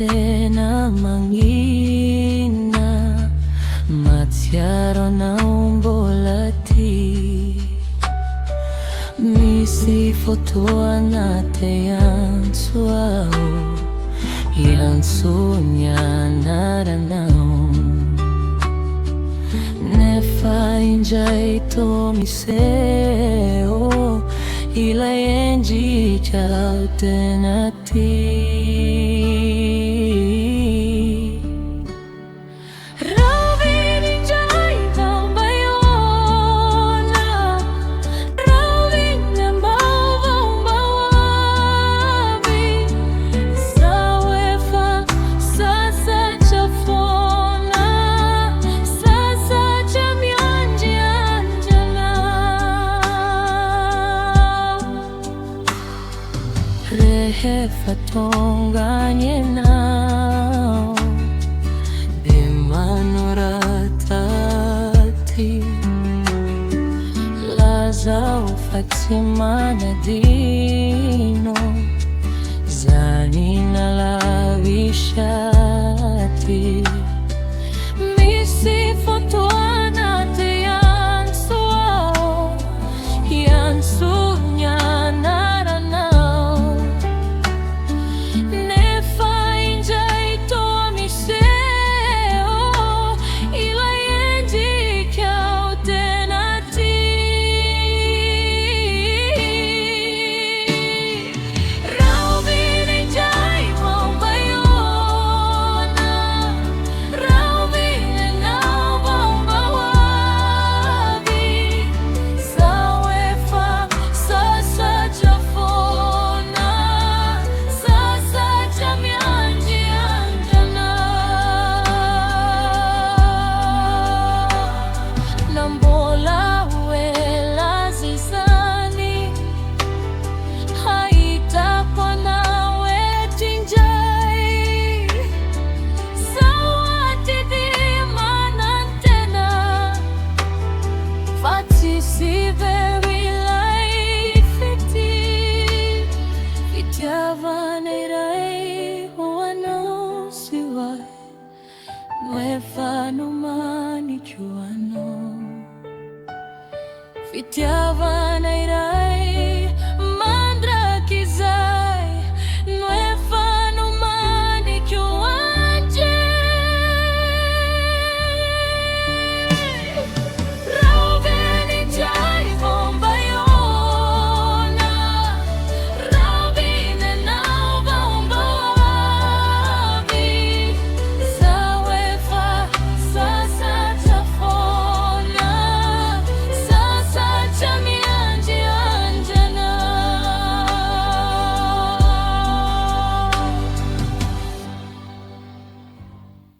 tena mangina matiaro na umbola ti misi fotoa nate yan suao yan sunya naranao nefa injay to miseo ila enji chao tenati Rehefa tonganye nao de manoratati laza ufatimana dino zanina lavishati misi fotoana te yansuao yansunyana Fitiava nei